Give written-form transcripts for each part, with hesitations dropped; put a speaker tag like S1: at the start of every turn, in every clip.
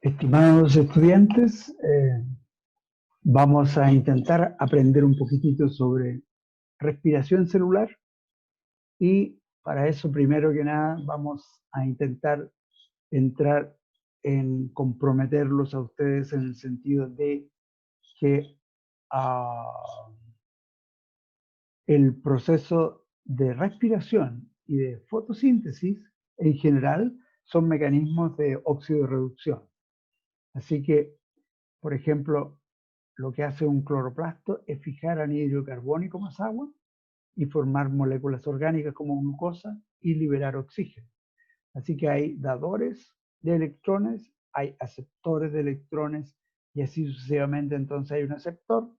S1: Estimados estudiantes, vamos a intentar aprender un poquitito sobre respiración celular y para eso, primero que nada, vamos a intentar entrar en comprometerlos a ustedes en el sentido de que el proceso de respiración y de fotosíntesis en general son mecanismos de oxidorreducción. Así que, por ejemplo, lo que hace un cloroplasto es fijar anhídrido carbónico más agua y formar moléculas orgánicas como glucosa y liberar oxígeno. Así que hay dadores de electrones, hay aceptores de electrones y así sucesivamente. Entonces hay un aceptor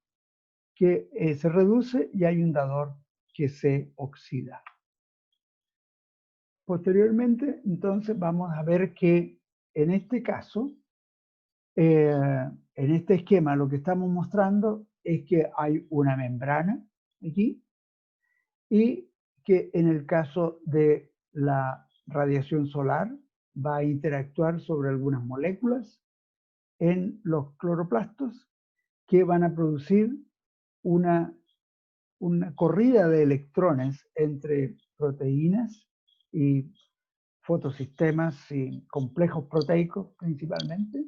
S1: que se reduce y hay un dador que se oxida. Posteriormente, entonces vamos a ver que en este caso, en este esquema, lo que estamos mostrando es que hay una membrana aquí y que en el caso de la radiación solar va a interactuar sobre algunas moléculas en los cloroplastos que van a producir una corrida de electrones entre proteínas y fotosistemas y complejos proteicos principalmente,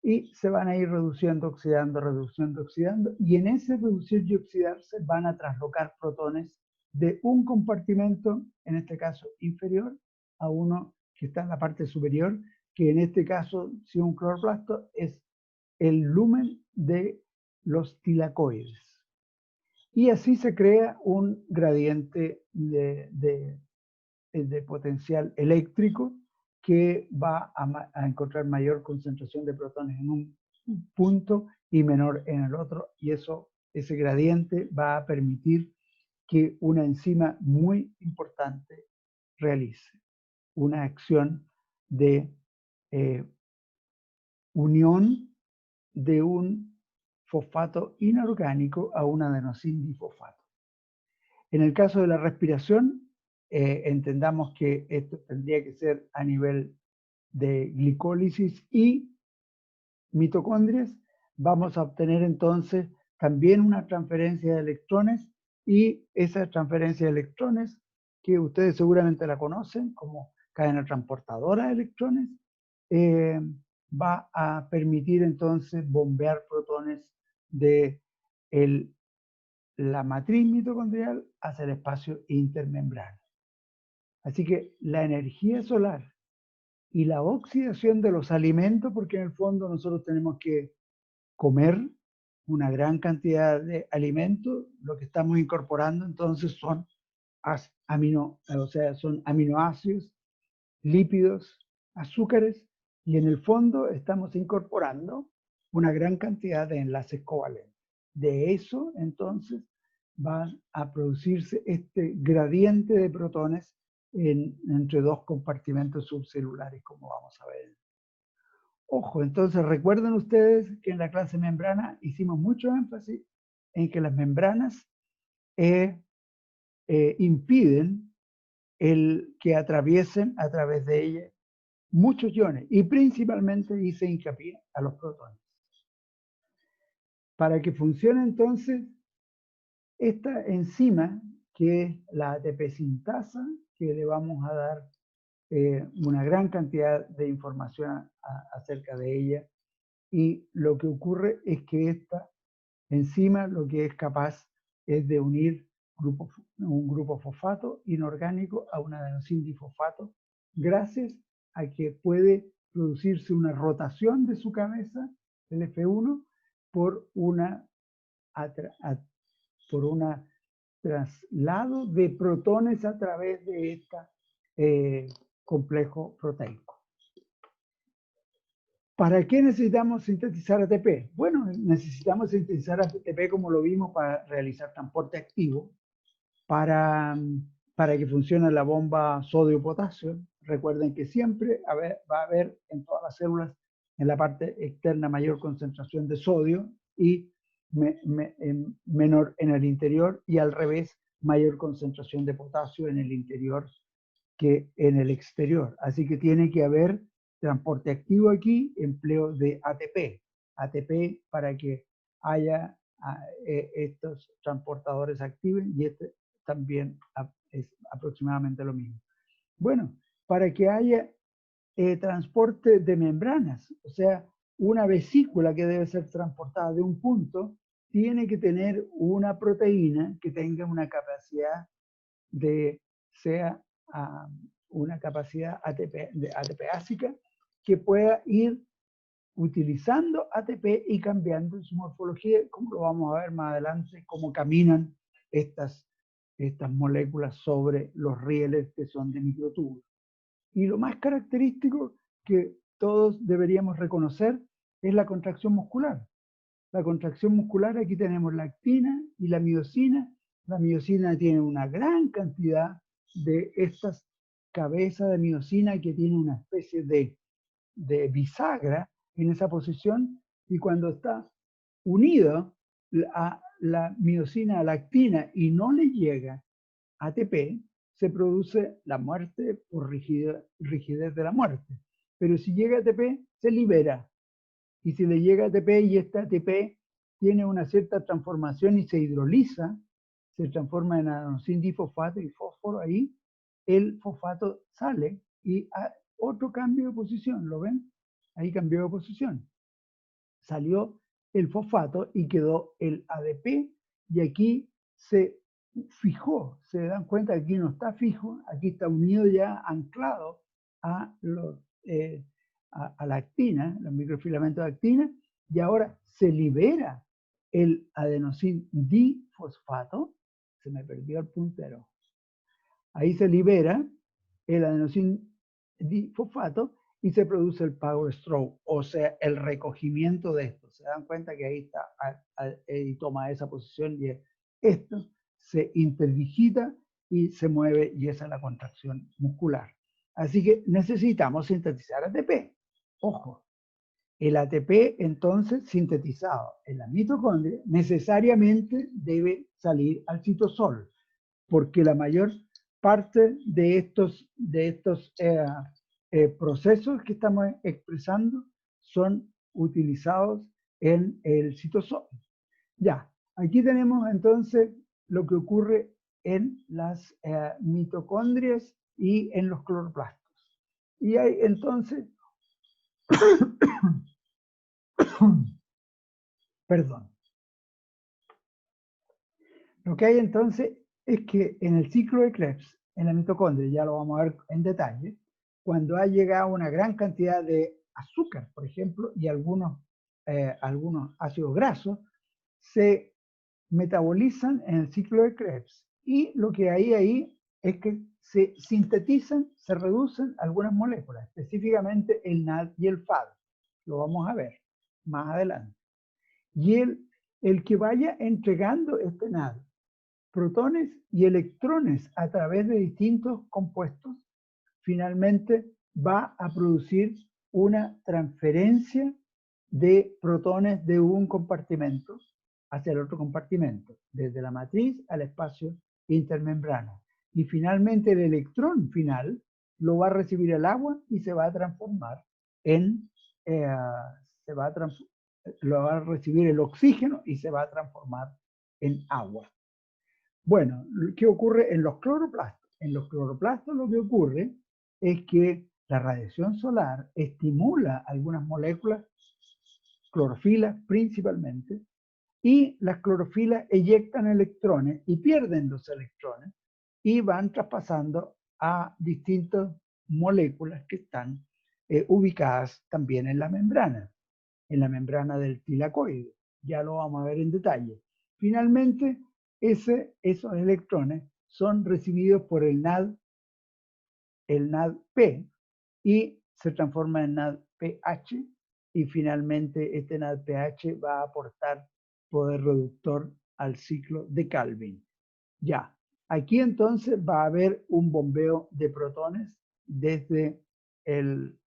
S1: y se van a ir reduciendo, oxidando, reduciendo, oxidando, y en ese reducir y oxidarse van a traslocar protones de un compartimento, en este caso inferior, a uno que está en la parte superior, que en este caso, si un cloroplasto, es el lumen de los tilacoides. Y así se crea un gradiente de potencial eléctrico que va a encontrar mayor concentración de protones en un punto y menor en el otro, y ese gradiente va a permitir que una enzima muy importante realice una acción de unión de un fosfato inorgánico a un adenosindifosfato. En el caso de la respiración, entendamos que esto tendría que ser a nivel de glicólisis y mitocondrias. Vamos a obtener entonces también una transferencia de electrones, y esa transferencia de electrones, que ustedes seguramente la conocen como cadena transportadora de electrones, va a permitir entonces bombear protones de la matriz mitocondrial hacia el espacio intermembrana. Así que la energía solar y la oxidación de los alimentos, porque en el fondo nosotros tenemos que comer una gran cantidad de alimentos, lo que estamos incorporando entonces son son aminoácidos, lípidos, azúcares, y en el fondo estamos incorporando una gran cantidad de enlaces covalentes. De eso entonces va a producirse este gradiente de protones entre dos compartimentos subcelulares, como vamos a ver. Ojo, entonces recuerden ustedes que en la clase membrana hicimos mucho énfasis en que las membranas impiden el que atraviesen a través de ellas muchos iones, y principalmente hice hincapié a los protones. Para que funcione entonces esta enzima, que es la ATP sintasa, que le vamos a dar una gran cantidad de información acerca de ella, y lo que ocurre es que esta enzima lo que es capaz es de unir un grupo fosfato inorgánico a un adenosindifosfato, gracias a que puede producirse una rotación de su cabeza, el F1, por una traslado de protones a través de este complejo proteico. ¿Para qué necesitamos sintetizar ATP? Bueno, necesitamos sintetizar ATP, como lo vimos, para realizar transporte activo, para que funcione la bomba sodio-potasio. Recuerden que siempre va a haber en todas las células, en la parte externa, mayor concentración de sodio, y menor en el interior y al revés, mayor concentración de potasio en el interior que en el exterior. Así que tiene que haber transporte activo aquí, empleo de ATP. ATP para que haya estos transportadores activos y este también es aproximadamente lo mismo. Bueno, para que haya transporte de membranas, o sea, una vesícula que debe ser transportada de un punto, tiene que tener una proteína que tenga una capacidad de, sea una capacidad ATPásica que pueda ir utilizando ATP y cambiando su morfología, como lo vamos a ver más adelante, cómo caminan estas moléculas sobre los rieles que son de microtúbulos. Y lo más característico que todos deberíamos reconocer es la contracción muscular. La contracción muscular, aquí tenemos la actina y la miosina. La miosina tiene una gran cantidad de estas cabezas de miosina que tiene una especie de bisagra en esa posición, y cuando está unido a la miosina a la actina y no le llega ATP, se produce la muerte por rigidez de la muerte. Pero si llega ATP, se libera. Y si le llega ATP y este ATP tiene una cierta transformación y se hidroliza, se transforma en adenosín difosfato y fósforo ahí, el fosfato sale y otro cambio de posición, ¿lo ven? Ahí cambió de posición. Salió el fosfato y quedó el ADP y aquí se fijó. Se dan cuenta que aquí no está fijo, aquí está unido ya, anclado a, a la actina, los microfilamentos de actina, y ahora se libera el adenosín difosfato. Se me perdió el puntero. Ahí se libera el adenosín difosfato y se produce el power stroke, o sea, el recogimiento de esto. Se dan cuenta que ahí está, y toma esa posición y esto se interdigita y se mueve, y esa es la contracción muscular. Así que necesitamos sintetizar ATP. Ojo, el ATP entonces sintetizado en la mitocondria necesariamente debe salir al citosol, porque la mayor parte de estos procesos que estamos expresando son utilizados en el citosol. Ya, aquí tenemos entonces lo que ocurre en las mitocondrias y en los cloroplastos. Y hay entonces, perdón, lo que hay entonces es que en el ciclo de Krebs, en la mitocondria, ya lo vamos a ver en detalle, cuando ha llegado una gran cantidad de azúcar, por ejemplo, y algunos ácidos grasos, se metabolizan en el ciclo de Krebs. Y lo que hay ahí es que se sintetizan, se reducen algunas moléculas, específicamente el NAD y el FAD. Lo vamos a ver más adelante. Y el que vaya entregando este NAD, protones y electrones a través de distintos compuestos, finalmente va a producir una transferencia de protones de un compartimento hacia el otro compartimento, desde la matriz al espacio intermembrana. Y finalmente el electrón final lo va a recibir el agua y se va a transformar en, lo va a recibir el oxígeno y se va a transformar en agua. Bueno, ¿qué ocurre en los cloroplastos? En los cloroplastos lo que ocurre es que la radiación solar estimula algunas moléculas, clorofilas principalmente, y las clorofilas eyectan electrones y pierden los electrones y van traspasando a distintas moléculas que están ubicadas también en la membrana del tilacoide. Ya lo vamos a ver en detalle. Finalmente, esos electrones son recibidos por el NADP, y se transforma en NADPH, y finalmente este NADPH va a aportar poder reductor al ciclo de Calvin. Ya, aquí entonces va a haber un bombeo de protones desde el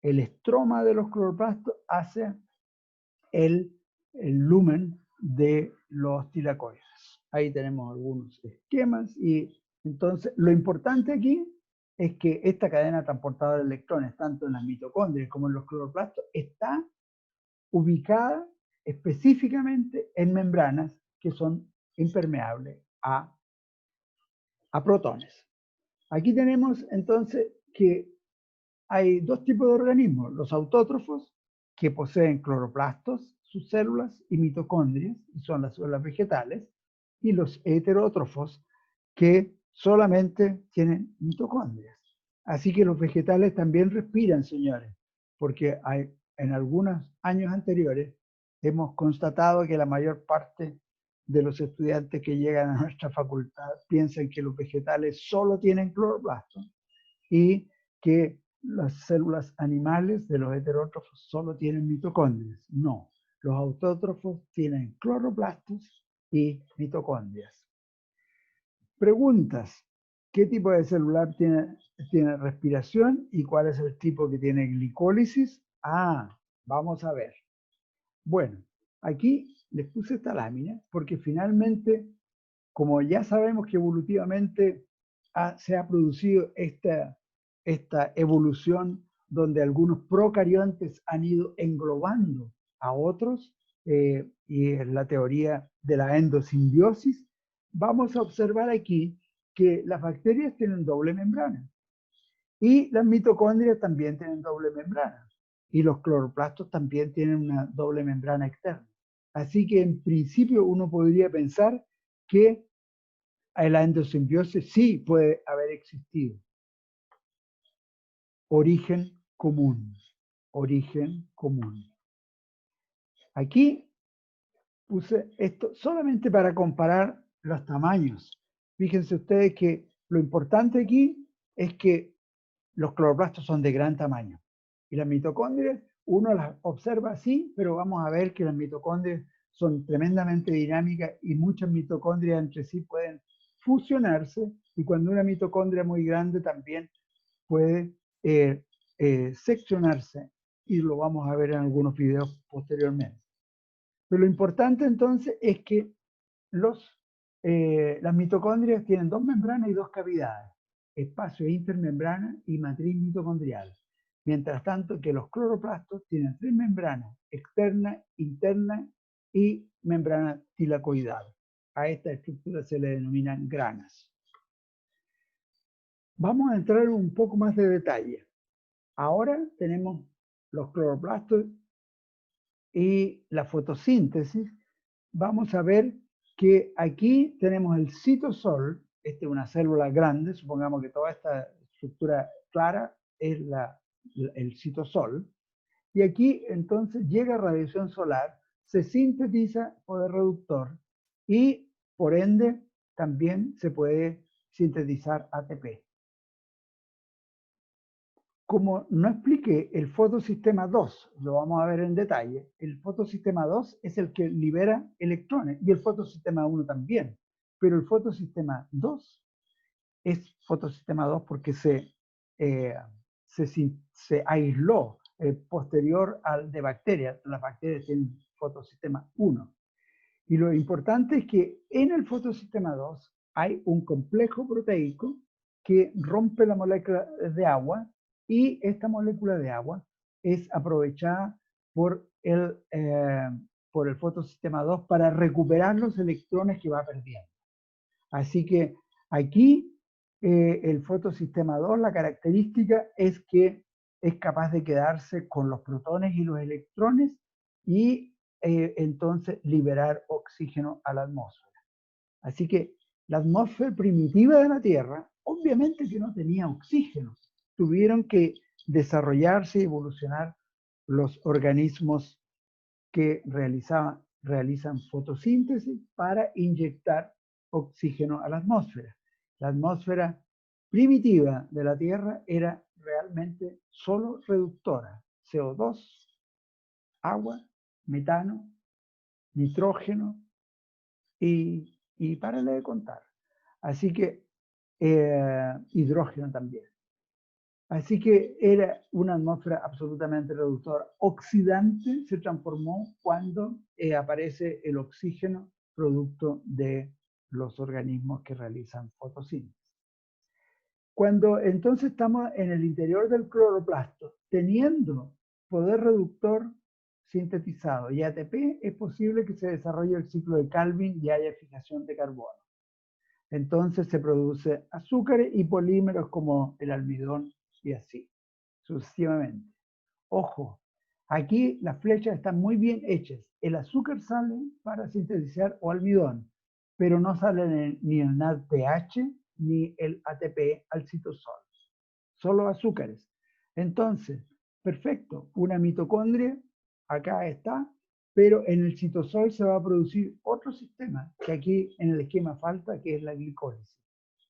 S1: estroma de los cloroplastos hacia el lumen de los tilacoides. Ahí tenemos algunos esquemas y entonces lo importante aquí es que esta cadena transportadora de electrones, tanto en las mitocondrias como en los cloroplastos, está ubicada específicamente en membranas que son impermeables a protones. Aquí tenemos entonces que hay dos tipos de organismos, los autótrofos, que poseen cloroplastos, sus células y mitocondrias, y son las células vegetales, y los heterótrofos, que solamente tienen mitocondrias. Así que los vegetales también respiran, señores, porque en algunos años anteriores hemos constatado que la mayor parte de los estudiantes que llegan a nuestra facultad piensan que los vegetales solo tienen cloroplastos y que las células animales de los heterótrofos solo tienen mitocondrias. No, los autótrofos tienen cloroplastos y mitocondrias. Preguntas. ¿Qué tipo de celular tiene respiración y cuál es el tipo que tiene glicólisis? Vamos a ver. Bueno, aquí les puse esta lámina porque finalmente, como ya sabemos que evolutivamente se ha producido esta evolución donde algunos procariontes han ido englobando a otros, y en la teoría de la endosimbiosis, vamos a observar aquí que las bacterias tienen doble membrana y las mitocondrias también tienen doble membrana y los cloroplastos también tienen una doble membrana externa. Así que en principio uno podría pensar que la endosimbiosis sí puede haber existido. Origen común. Origen común. Aquí puse esto solamente para comparar los tamaños. Fíjense ustedes que lo importante aquí es que los cloroplastos son de gran tamaño. Y las mitocondrias, uno las observa así, pero vamos a ver que las mitocondrias son tremendamente dinámicas y muchas mitocondrias entre sí pueden fusionarse. Y cuando una mitocondria muy grande también puede seccionarse. Y lo vamos a ver en algunos videos posteriormente. Pero lo importante entonces es que las mitocondrias tienen dos membranas y dos cavidades, espacio intermembrana y matriz mitocondrial. Mientras tanto que los cloroplastos tienen tres membranas, externa, interna y membrana tilacoidal. A esta estructura se le denominan granas. Vamos a entrar en un poco más de detalle. Ahora tenemos los cloroplastos y la fotosíntesis. Vamos a ver que aquí tenemos el citosol. Esta es una célula grande, supongamos que toda esta estructura clara es el citosol. Y aquí entonces llega radiación solar, se sintetiza poder reductor y por ende también se puede sintetizar ATP. Como no expliqué el fotosistema 2, lo vamos a ver en detalle, el fotosistema 2 es el que libera electrones y el fotosistema 1 también, pero el fotosistema 2 es fotosistema 2 porque se aisló posterior al de bacterias. Las bacterias tienen fotosistema 1. Y lo importante es que en el fotosistema 2 hay un complejo proteico que rompe la molécula de agua y esta molécula de agua es aprovechada por el fotosistema 2 para recuperar los electrones que va perdiendo. Así que aquí el fotosistema 2, la característica es que es capaz de quedarse con los protones y los electrones y entonces liberar oxígeno a la atmósfera. Así que la atmósfera primitiva de la Tierra, obviamente que no tenía oxígeno. Tuvieron que desarrollarse y evolucionar los organismos que realizan fotosíntesis para inyectar oxígeno a la atmósfera. La atmósfera primitiva de la Tierra era realmente solo reductora. CO2, agua, metano, nitrógeno y párale de contar. Así que hidrógeno también. Así que era una atmósfera absolutamente reductora. Oxidante se transformó cuando aparece el oxígeno producto de los organismos que realizan fotosíntesis. Cuando entonces estamos en el interior del cloroplasto, teniendo poder reductor sintetizado y ATP, es posible que se desarrolle el ciclo de Calvin y haya fijación de carbono. Entonces se produce azúcares y polímeros como el almidón y así, sucesivamente. Ojo, aquí las flechas están muy bien hechas. El azúcar sale para sintetizar o almidón, pero no sale ni el NADPH ni el ATP al citosol. Solo azúcares. Entonces, perfecto, una mitocondria, acá está, pero en el citosol se va a producir otro sistema, que aquí en el esquema falta, que es la glicólisis.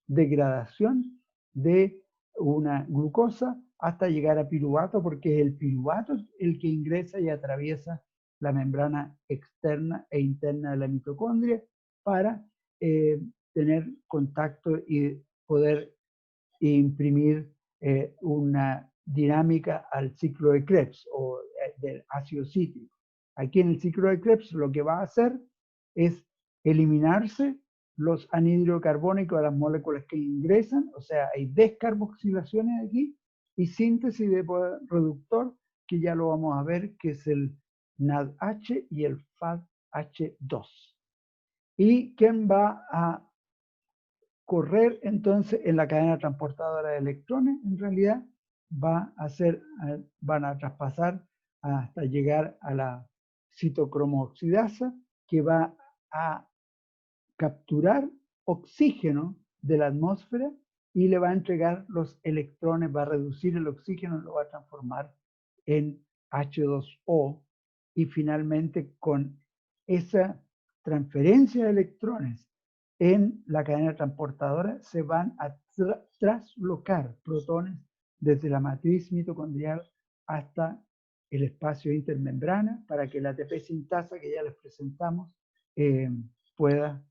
S1: Degradación de una glucosa hasta llegar a piruvato, porque es el piruvato el que ingresa y atraviesa la membrana externa e interna de la mitocondria para tener contacto y poder imprimir una dinámica al ciclo de Krebs o del ácido cítrico. Aquí en el ciclo de Krebs lo que va a hacer es eliminarse los anhidrocarbónicos de las moléculas que ingresan, o sea, hay descarboxilaciones aquí y síntesis de poder reductor, que ya lo vamos a ver, que es el NADH y el FADH2. ¿Y quién va a correr entonces en la cadena transportadora de electrones? En realidad van a traspasar hasta llegar a la citocromooxidasa, que va a capturar oxígeno de la atmósfera y le va a entregar los electrones, va a reducir el oxígeno, lo va a transformar en H2O, y finalmente con esa transferencia de electrones en la cadena transportadora se van a traslocar protones desde la matriz mitocondrial hasta el espacio intermembrana para que la ATP sintasa, que ya les presentamos, pueda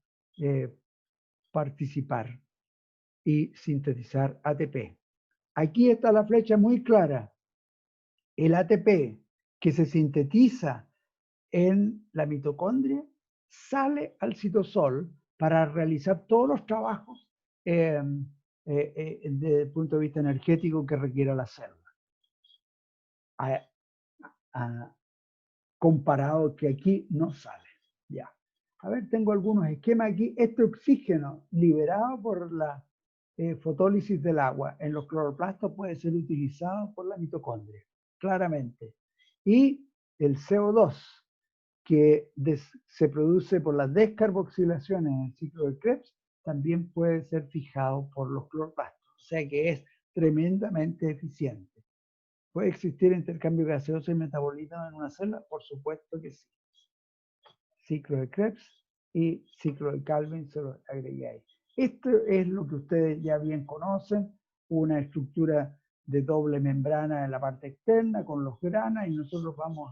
S1: participar y sintetizar ATP. Aquí está la flecha muy clara. El ATP que se sintetiza en la mitocondria sale al citosol para realizar todos los trabajos desde el punto de vista energético que requiere la célula. Comparado que aquí no sale. Ya. A ver, tengo algunos esquemas aquí. Este oxígeno liberado por la fotólisis del agua en los cloroplastos puede ser utilizado por la mitocondria, claramente. Y el CO2, que se produce por las descarboxilaciones en el ciclo de Krebs, también puede ser fijado por los cloroplastos. O sea que es tremendamente eficiente. ¿Puede existir intercambio gaseoso y metabolito en una célula? Por supuesto que sí. Ciclo de Krebs y ciclo de Calvin se lo agregué ahí. Esto es lo que ustedes ya bien conocen, una estructura de doble membrana en la parte externa con los granas, y nosotros vamos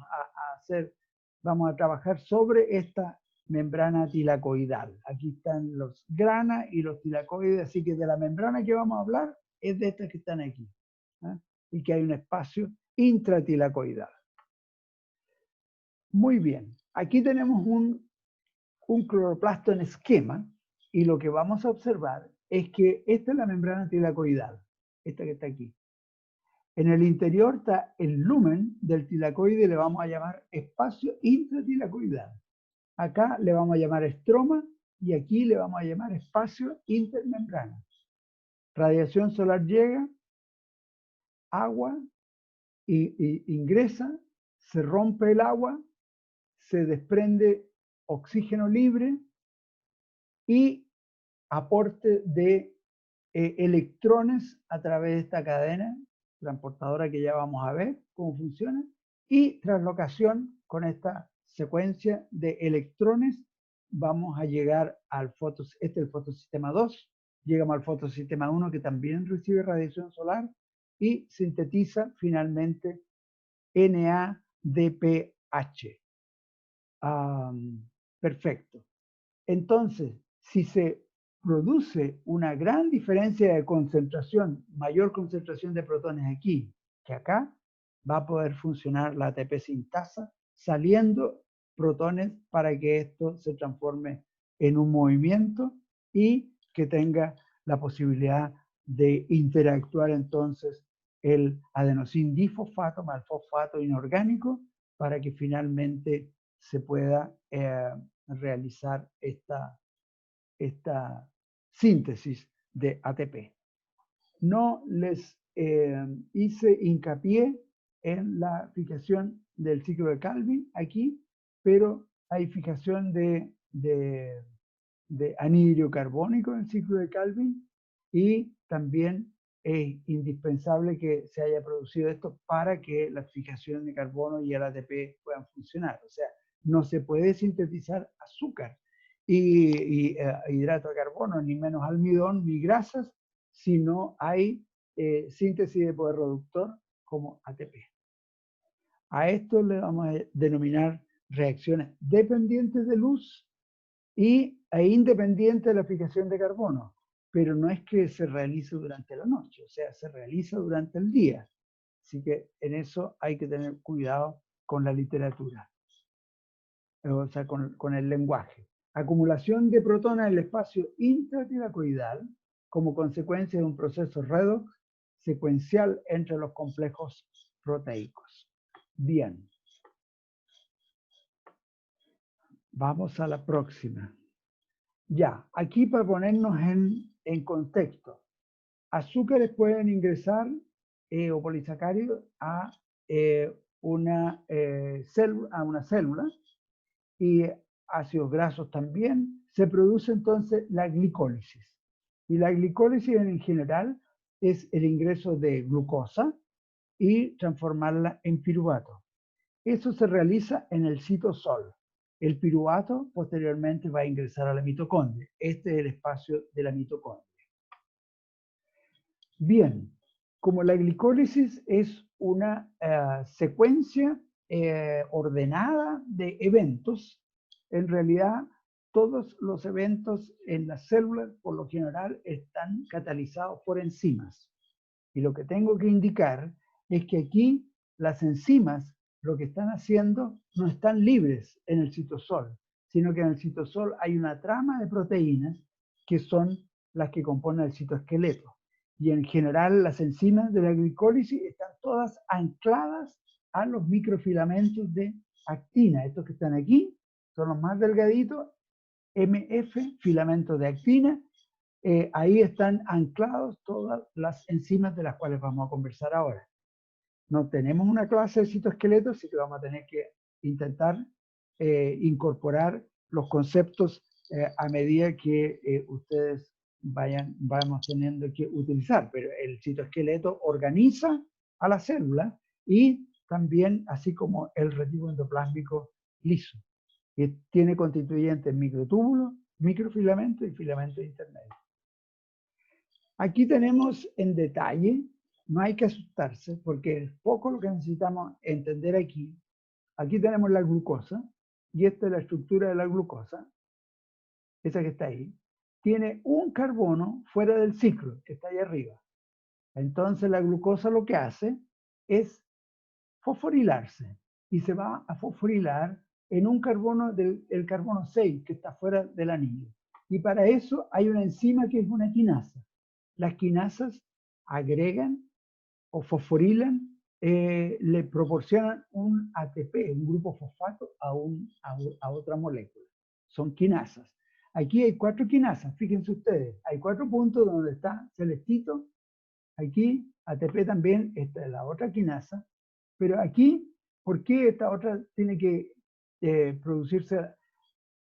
S1: a trabajar sobre esta membrana tilacoidal. Aquí están los granas y los tilacoides, así que de la membrana que vamos a hablar es de estas que están aquí, ¿eh? Y que hay un espacio intratilacoidal. Muy bien, aquí tenemos un cloroplasto en esquema, y lo que vamos a observar es que esta es la membrana tilacoidal, esta que está aquí. En el interior está el lumen del tilacoide, le vamos a llamar espacio intratilacoidal. Acá le vamos a llamar estroma y aquí le vamos a llamar espacio intermembrana. Radiación solar llega, agua y ingresa, se rompe el agua, se desprende oxígeno libre y aporte de electrones a través de esta cadena transportadora que ya vamos a ver cómo funciona, y traslocación con esta secuencia de electrones. Vamos a llegar al este es el fotosistema 2, llegamos al fotosistema 1, que también recibe radiación solar y sintetiza finalmente NADPH. Perfecto. Entonces, si se produce una gran diferencia de concentración, mayor concentración de protones aquí que acá, va a poder funcionar la ATP sintasa saliendo protones para que esto se transforme en un movimiento y que tenga la posibilidad de interactuar entonces el adenosín difosfato más el fosfato inorgánico para que finalmente se pueda realizar esta síntesis de ATP. No les hice hincapié en la fijación del ciclo de Calvin aquí, pero hay fijación de anhidro carbónico en el ciclo de Calvin y también es indispensable que se haya producido esto para que la fijación de carbono y el ATP puedan funcionar. O sea, no se puede sintetizar azúcar y hidrato de carbono, ni menos almidón, ni grasas, si no hay síntesis de poder reductor como ATP. A esto le vamos a denominar reacciones dependientes de luz e independientes de la fijación de carbono, pero no es que se realice durante la noche, o sea, se realiza durante el día. Así que en eso hay que tener cuidado con la literatura, o sea, con el lenguaje. Acumulación de protones en el espacio intratilacoidal como consecuencia de un proceso redox secuencial entre los complejos proteicos. Bien. Vamos a la próxima. Ya, aquí para ponernos en contexto. Azúcares pueden ingresar o polisacáridos a una célula y ácidos grasos también. Se produce entonces la glicólisis. Y la glicólisis en general es el ingreso de glucosa y transformarla en piruvato. Eso se realiza en el citosol. El piruvato posteriormente va a ingresar a la mitocondria. Este es el espacio de la mitocondria. Bien, como la glicólisis es una secuencia ordenada de eventos, en realidad todos los eventos en las células por lo general están catalizados por enzimas. Y lo que tengo que indicar es que aquí las enzimas lo que están haciendo no están libres en el citosol, sino que en el citosol hay una trama de proteínas que son las que componen el citoesqueleto. Y en general las enzimas de la glicólisis están todas ancladas a los microfilamentos de actina. Estos que están aquí son los más delgaditos, MF, filamentos de actina. Ahí están anclados todas las enzimas de las cuales vamos a conversar ahora. No tenemos una clase de citoesqueleto, así que vamos a tener que intentar incorporar los conceptos a medida que ustedes vamos teniendo que utilizar. Pero el citoesqueleto organiza a la célula y también, así como el reticulo endoplásmico liso, que tiene constituyentes microtúbulos, microfilamentos y filamentos intermedios. Aquí tenemos en detalle, no hay que asustarse porque es poco lo que necesitamos entender aquí. Aquí tenemos la glucosa y esta es la estructura de la glucosa, esa que está ahí. Tiene un carbono fuera del ciclo, que está ahí arriba. Entonces la glucosa lo que hace es fosforilarse y se va a fosforilar en un carbono el carbono 6 que está fuera del anillo. Y para eso hay una enzima que es una quinasa. Las quinasas agregan o fosforilan, le proporcionan un ATP, un grupo fosfato, a otra molécula. Son quinasas. Aquí hay 4 quinasas, fíjense ustedes. Hay 4 puntos donde está celestito. Aquí ATP también, esta es la otra quinasa. Pero aquí, ¿por qué esta otra tiene que producirse?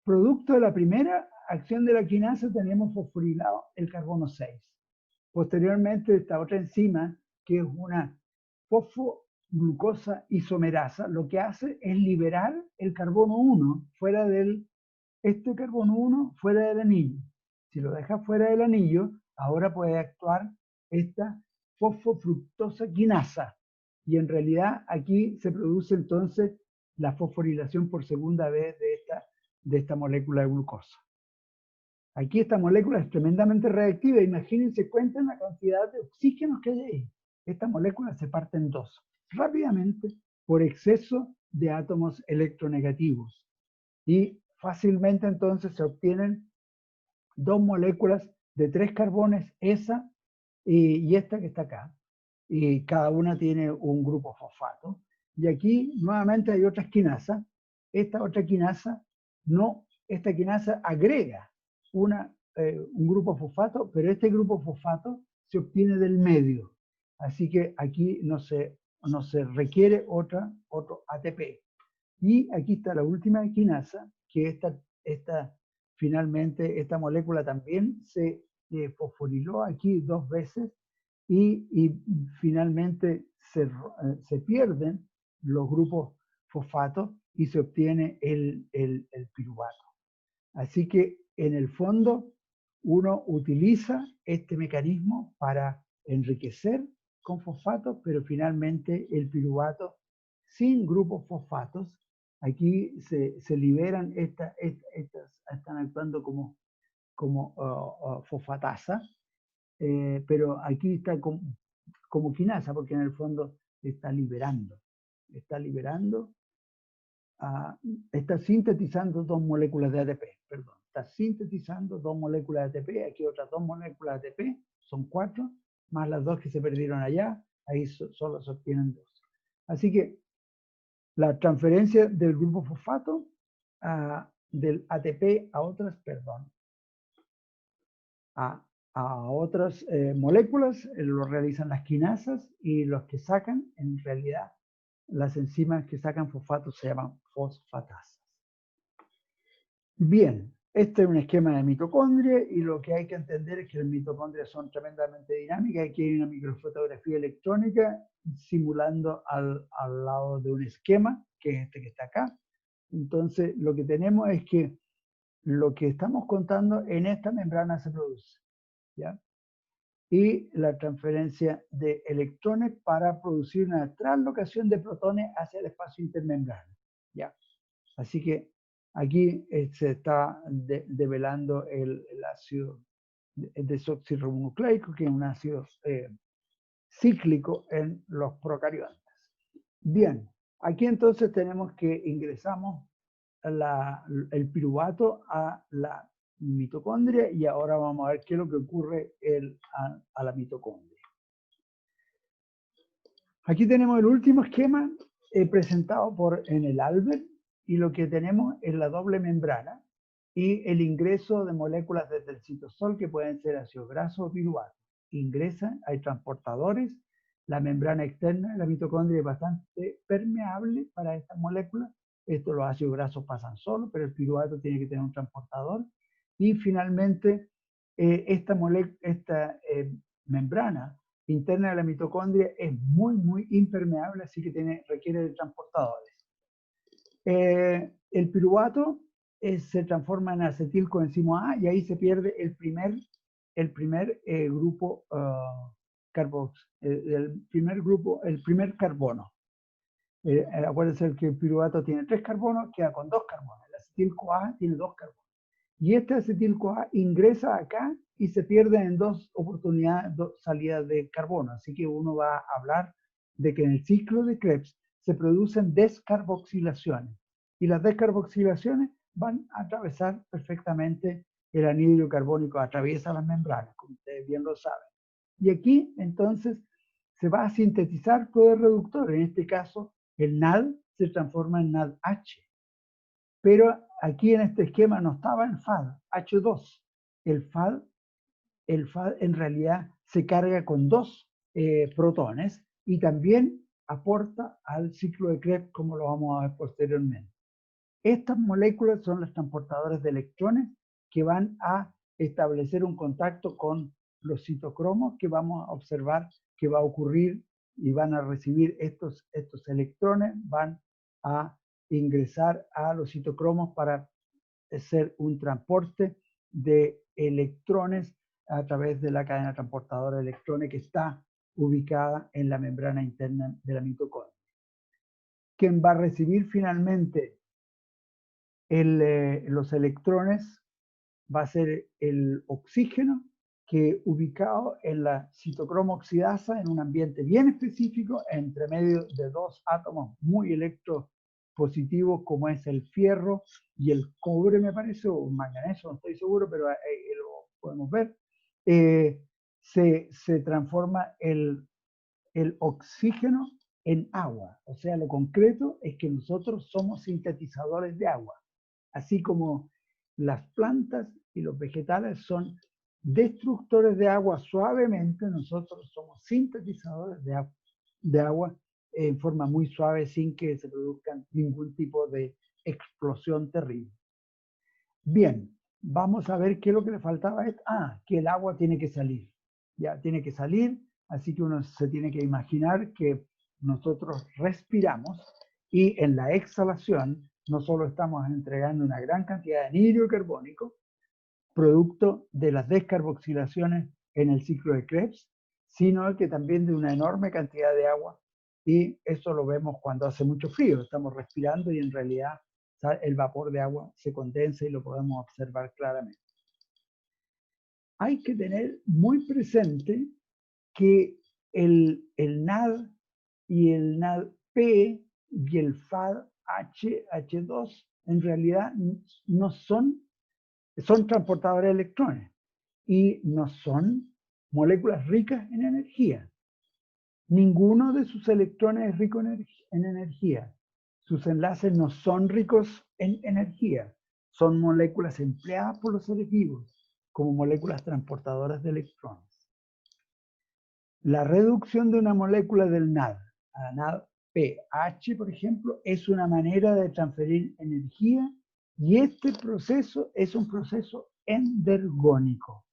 S1: Producto de la primera acción de la quinasa tenemos fosforilado el carbono 6. Posteriormente, esta otra enzima, que es una fosfoglucosa isomerasa, lo que hace es liberar el carbono 1 fuera del, carbono 1 fuera del anillo. Si lo deja fuera del anillo, ahora puede actuar esta fosfofructosa quinasa. Y en realidad aquí se produce entonces la fosforilación por segunda vez de esta molécula de glucosa. Aquí esta molécula es tremendamente reactiva. Imagínense, cuenten la cantidad de oxígenos que hay ahí. Esta molécula se parte en dos rápidamente por exceso de átomos electronegativos. Y fácilmente entonces se obtienen dos moléculas de 3 carbones, esa y esta que está acá. Y cada una tiene un grupo fosfato. Y aquí nuevamente hay otra quinasa. Esta otra quinasa no, esta quinasa agrega un grupo fosfato, pero este grupo fosfato se obtiene del medio. Así que aquí no se requiere otro ATP. Y aquí está la última quinasa, que finalmente esta molécula también se fosforiló aquí 2 veces y finalmente se pierden los grupos fosfatos y se obtiene el piruvato. Así que en el fondo uno utiliza este mecanismo para enriquecer con fosfatos, pero finalmente el piruvato sin grupos fosfatos, aquí se liberan estas, están actuando como fosfatasa, pero aquí está como quinasa, porque en el fondo está liberando, está sintetizando dos moléculas de ATP, perdón, está sintetizando dos moléculas de ATP, aquí otras dos moléculas de ATP, son 4, más las 2 que se perdieron allá, ahí solo se obtienen 2. Así que la transferencia del grupo fosfato del ATP a otras, perdón, a otras moléculas, lo realizan las quinasas y los que sacan, en realidad, las enzimas que sacan fosfatos se llaman fosfatasas. Bien, este es un esquema de mitocondria y lo que hay que entender es que las mitocondrias son tremendamente dinámicas. Aquí hay una microfotografía electrónica simulando al lado de un esquema, que es este que está acá. Entonces, lo que tenemos es que lo que estamos contando en esta membrana se produce, ¿ya? Y la transferencia de electrones para producir una translocación de protones hacia el espacio intermembrana, ¿ya? Así que aquí se está develando el ácido desoxirribonucleico, que es un ácido cíclico en los procariontes. Bien, aquí entonces tenemos que ingresamos el piruvato a la mitocondria y ahora vamos a ver qué es lo que ocurre a la mitocondria. Aquí tenemos el último esquema presentado en el Albert y lo que tenemos es la doble membrana y el ingreso de moléculas desde el citosol que pueden ser ácidos grasos o piruvato. Ingresan, hay transportadores, la membrana externa de la mitocondria es bastante permeable para estas moléculas. Esto los ácidos grasos pasan solos, pero el piruvato tiene que tener un transportador. Y finalmente, esta membrana interna de la mitocondria es muy impermeable, así que requiere de transportadores. El primer se transforma en acetilcoenzimo A y ahí se pierde el primer grupo el primer carbono. Acuérdense que el piruvato tiene 3 carbonos, queda con 2 carbonos. El acetil-CoA tiene 2 carbonos. Y este acetil-CoA ingresa acá y se pierde en 2 oportunidades, 2 salidas de carbono. Así que uno va a hablar de que en el ciclo de Krebs se producen descarboxilaciones. Y las descarboxilaciones van a atravesar perfectamente el anhídrido carbónico, atraviesa las membranas, como ustedes bien lo saben. Y aquí, entonces, se va a sintetizar poder reductor. En este caso, el NAD se transforma en NADH. Pero aquí en este esquema no estaba el FAD, H2. El FAD en realidad se carga con 2 protones y también aporta al ciclo de Krebs, como lo vamos a ver posteriormente. Estas moléculas son las transportadoras de electrones que van a establecer un contacto con los citocromos que vamos a observar que va a ocurrir y van a recibir estos electrones, van a ingresar a los citocromos para hacer un transporte de electrones a través de la cadena transportadora de electrones que está ubicada en la membrana interna de la mitocondria. Quien va a recibir finalmente los electrones va a ser el oxígeno, que ubicado en la citocromo oxidasa, en un ambiente bien específico, entre medio de dos átomos muy electropositivos, como es el fierro y el cobre, me parece, o manganeso, no estoy seguro, pero lo podemos ver. Se transforma el oxígeno en agua. O sea, lo concreto es que nosotros somos sintetizadores de agua. Así como las plantas y los vegetales son destructores de agua suavemente, nosotros somos sintetizadores de agua en forma muy suave, sin que se produzca ningún tipo de explosión terrible. Bien, vamos a ver qué es lo que le faltaba. Que el agua tiene que salir. Ya tiene que salir, así que uno se tiene que imaginar que nosotros respiramos y en la exhalación no solo estamos entregando una gran cantidad de anhídrido carbónico, producto de las descarboxilaciones en el ciclo de Krebs, sino que también de una enorme cantidad de agua, y eso lo vemos cuando hace mucho frío, estamos respirando y en realidad el vapor de agua se condensa y lo podemos observar claramente. Hay que tener muy presente que el NAD y el NADP y el FADH, H2, en realidad no son transportadores de electrones y no son moléculas ricas en energía. Ninguno de sus electrones es rico en energía. Sus enlaces no son ricos en energía. Son moléculas empleadas por los seres vivos como moléculas transportadoras de electrones. La reducción de una molécula del NAD a NADPH, por ejemplo, es una manera de transferir energía, y este proceso es un proceso endergónico.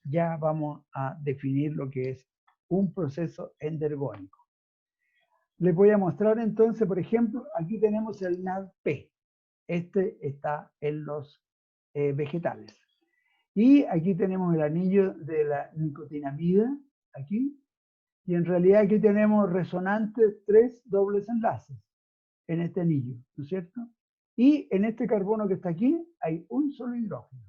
S1: Ya vamos a definir lo que es un proceso endergónico. Les voy a mostrar entonces, por ejemplo, aquí tenemos el NADP. Este está en los vegetales. Y aquí tenemos el anillo de la nicotinamida, aquí. Y en realidad aquí tenemos resonantes 3 dobles enlaces en este anillo, ¿no es cierto? Y en este carbono que está aquí hay un solo hidrógeno.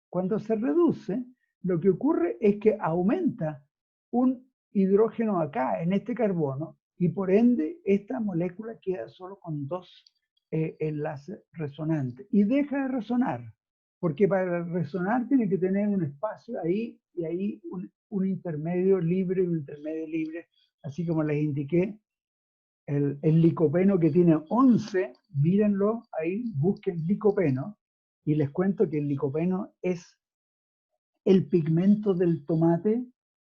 S1: Cuando se reduce, lo que ocurre es que aumenta un hidrógeno acá, en este carbono, y por ende esta molécula queda solo con 2 enlaces resonantes. Y deja de resonar, porque para resonar tiene que tener un espacio ahí y ahí un intermedio libre y un intermedio libre, así como les indiqué. El licopeno, que tiene 11, mírenlo ahí, busquen licopeno, y les cuento que el licopeno es el pigmento del tomate,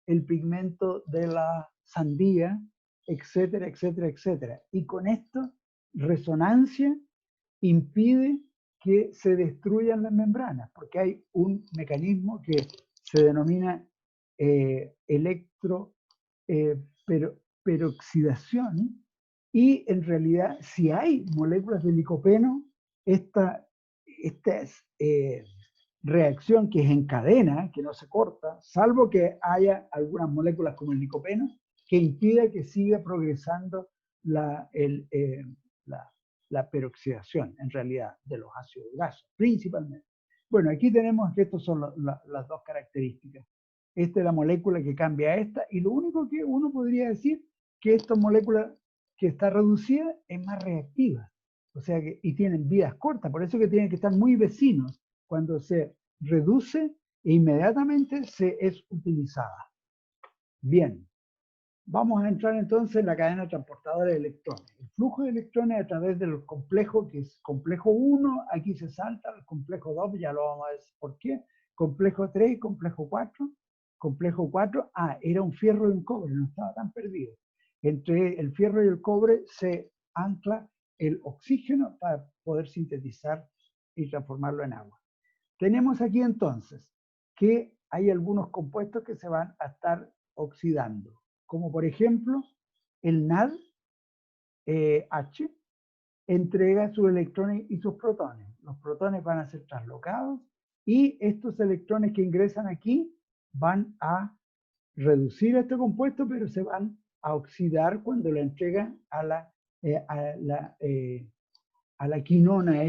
S1: el pigmento de la sandía, etcétera, etcétera, etcétera. Y con esto, resonancia impide que se destruyan las membranas, porque hay un mecanismo que se denomina peroxidación, y en realidad si hay moléculas de licopeno, esta reacción, que es en cadena, que no se corta, salvo que haya algunas moléculas como el licopeno, que impida que siga progresando la peroxidación, en realidad, de los ácidos grasos, principalmente. Bueno, aquí tenemos que estas son las dos características. Esta es la molécula que cambia a esta, y lo único que uno podría decir que esta molécula que está reducida es más reactiva, o sea que, y tienen vidas cortas, por eso que tienen que estar muy vecinos. Cuando se reduce, e inmediatamente se es utilizada. Bien, vamos a entrar entonces en la cadena transportadora de electrones. El flujo de electrones a través de los complejos, que es complejo 1, aquí se salta al complejo 2, ya lo vamos a decir por qué. Complejo 3, complejo 4. Complejo 4, era un fierro y un cobre, no estaba tan perdido. Entre el fierro y el cobre se ancla el oxígeno para poder sintetizar y transformarlo en agua. Tenemos aquí entonces que hay algunos compuestos que se van a estar oxidando, como por ejemplo el NADH entrega sus electrones y sus protones. Los protones van a ser translocados y estos electrones que ingresan aquí van a reducir este compuesto, pero se van a oxidar cuando lo entregan a la quinona,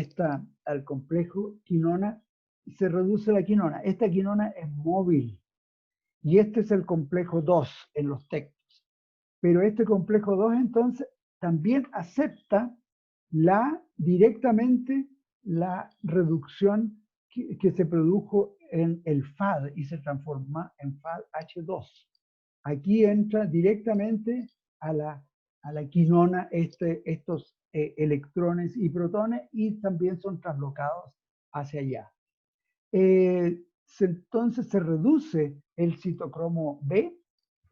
S1: al complejo quinona se reduce la quinona. Esta quinona es móvil y este es el complejo 2 en los textos. Pero este complejo 2 entonces también acepta directamente la reducción que se produjo en el FAD y se transforma en FAD-H2. Aquí entra directamente a la quinona estos electrones y protones y también son traslocados hacia allá. Entonces se reduce el citocromo B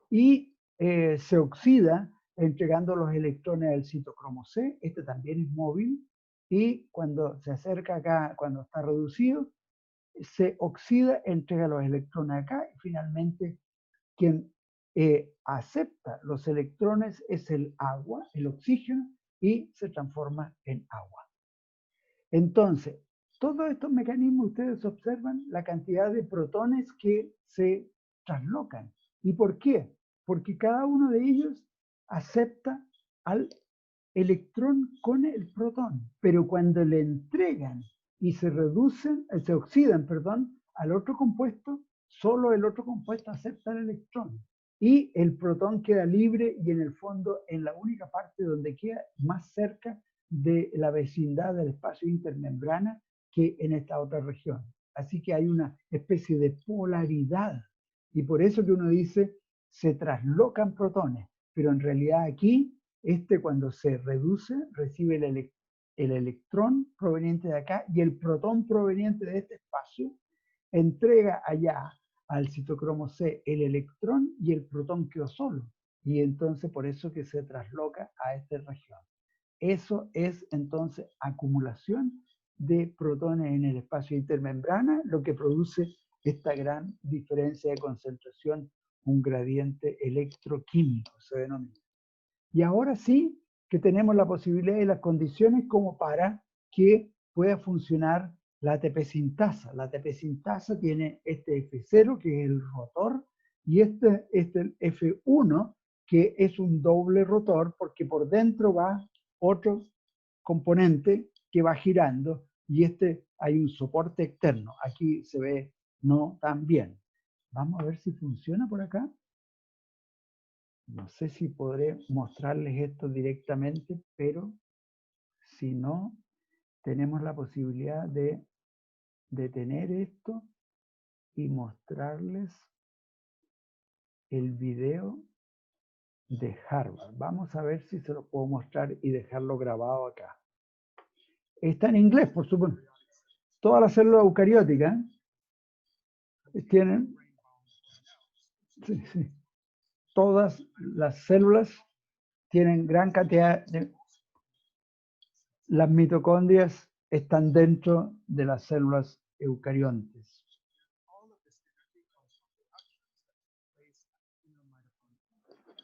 S1: y se oxida entregando los electrones al citocromo C. Este también es móvil y cuando se acerca acá, cuando está reducido, se oxida, entrega los electrones acá y finalmente quien acepta los electrones es el agua, el oxígeno, y se transforma en agua. Entonces, todos estos mecanismos ustedes observan la cantidad de protones que se traslocan. ¿Y por qué? Porque cada uno de ellos acepta al electrón con el protón, pero cuando le entregan y se oxidan, perdón, al otro compuesto, solo el otro compuesto acepta el electrón. Y el protón queda libre y en el fondo en la única parte donde queda más cerca de la vecindad del espacio intermembrana que en esta otra región. Así que hay una especie de polaridad y por eso que uno dice se traslocan protones, pero en realidad aquí cuando se reduce recibe el electrón proveniente de acá y el protón proveniente de este espacio entrega allá al citocromo C el electrón y el protón quedó solo. Y entonces por eso que se trasloca a esta región. Eso es entonces acumulación de protones en el espacio intermembrana, lo que produce esta gran diferencia de concentración, un gradiente electroquímico se denomina. Y ahora sí que tenemos la posibilidad y las condiciones como para que pueda funcionar la ATP sintasa. La ATP sintasa tiene este F0, que es el rotor, y este el F1, que es un doble rotor, porque por dentro va otro componente que va girando, y hay un soporte externo. Aquí se ve no tan bien. Vamos a ver si funciona por acá. No sé si podré mostrarles esto directamente, pero si no, tenemos la posibilidad de detener esto y mostrarles el video de Harvard. Vamos a ver si se lo puedo mostrar y dejarlo grabado acá. Está en inglés, por supuesto. Todas las células eucarióticas tienen... Sí, sí. Todas las células tienen gran cantidad de... Las mitocondrias están dentro de las células eucariontes.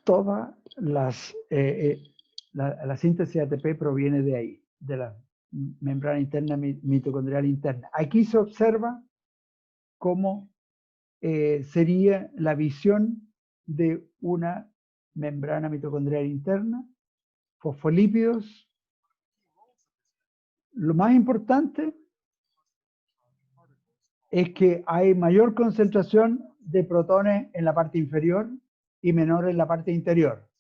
S1: Todas la síntesis de ATP proviene de ahí, de la membrana interna mitocondrial interna. Aquí se observa cómo sería la visión de una membrana mitocondrial interna, fosfolípidos. Lo más importante es que hay mayor concentración de protones en la parte inferior y menor en la parte interior.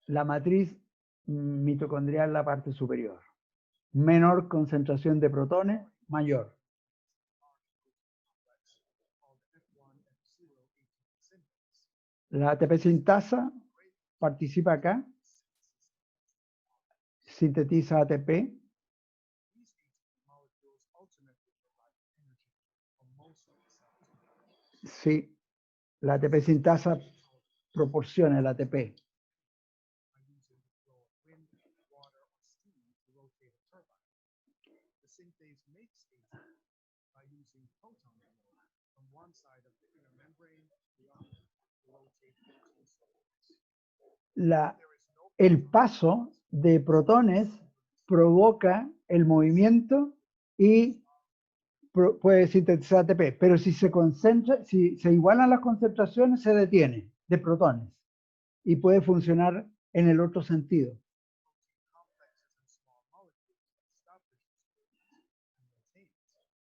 S1: La matriz mitocondrial en la parte superior. Menor concentración de protones, mayor. La ATP sintasa participa acá, sintetiza ATP. Sí, la ATP sintasa proporciona el ATP. El paso de protones provoca el movimiento y puede sintetizar ATP, pero si se concentra, si se igualan las concentraciones, se detiene de protones y puede funcionar en el otro sentido.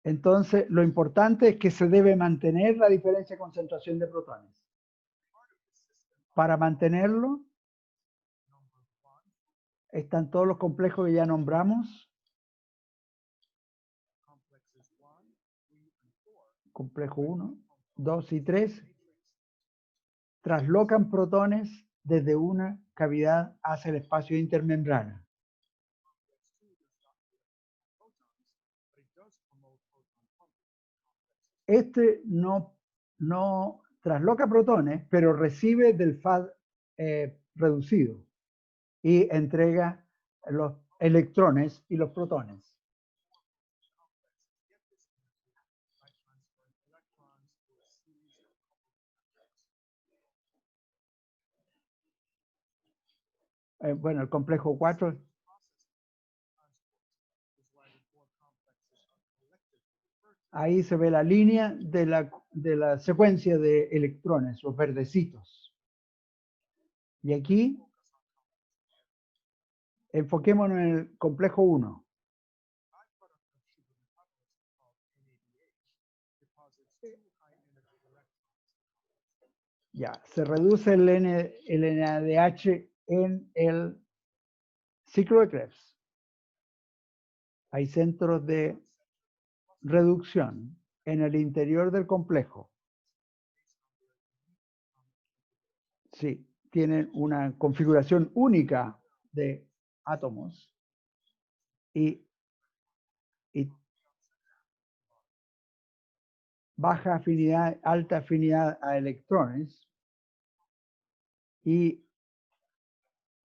S1: Entonces, lo importante es que se debe mantener la diferencia de concentración de protones. Para mantenerlo, están todos los complejos que ya nombramos. Complejo 1, 2 y 3. Traslocan protones desde una cavidad hacia el espacio intermembrana. Este no trasloca protones, pero recibe del FAD reducido y entrega los electrones y los protones. Bueno, el complejo 4. Ahí se ve la línea de la secuencia de electrones, los verdecitos. Y aquí, enfoquémonos en el complejo 1. Ya, se reduce el NADH en el ciclo de Krebs. Hay centros de reducción en el interior del complejo. Sí, tienen una configuración única de átomos y baja afinidad, alta afinidad a electrones y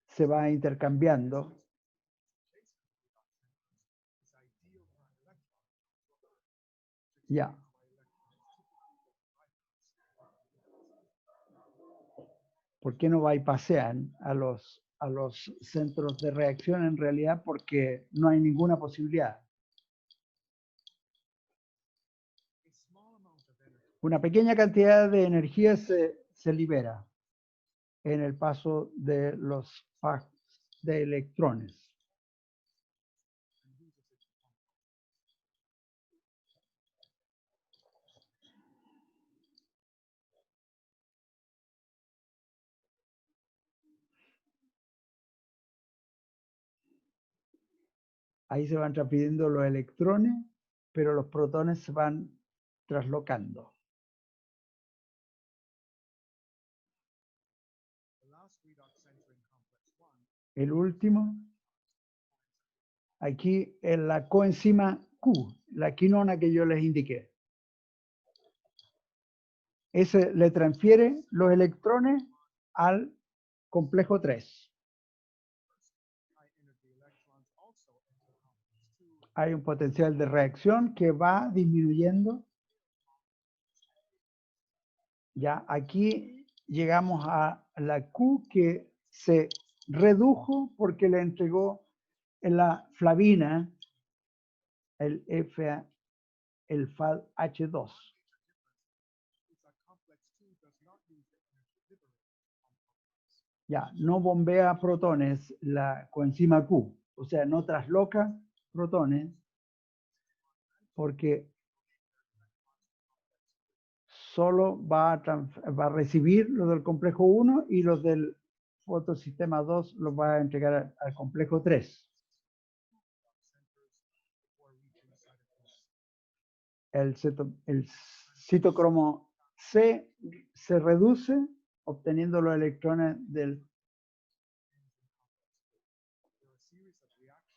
S1: se va intercambiando. Ya. ¿Por qué no bypassean a los centros de reacción en realidad? Porque no hay ninguna posibilidad. Una pequeña cantidad de energía se libera en el paso de los packs de electrones. Ahí se van transfiriendo los electrones, pero los protones se van traslocando. El último, aquí en la coenzima Q, la quinona que yo les indiqué. Ese le transfiere los electrones al complejo 3. Hay un potencial de reacción que va disminuyendo. Ya aquí llegamos a la Q que se redujo porque le entregó en la flavina el FADH2. Ya, no bombea protones la coenzima Q, o sea, no trasloca protones porque solo va a recibir los del complejo 1 y los del fotosistema 2 los va a entregar al complejo 3. El citocromo C se reduce obteniendo los electrones del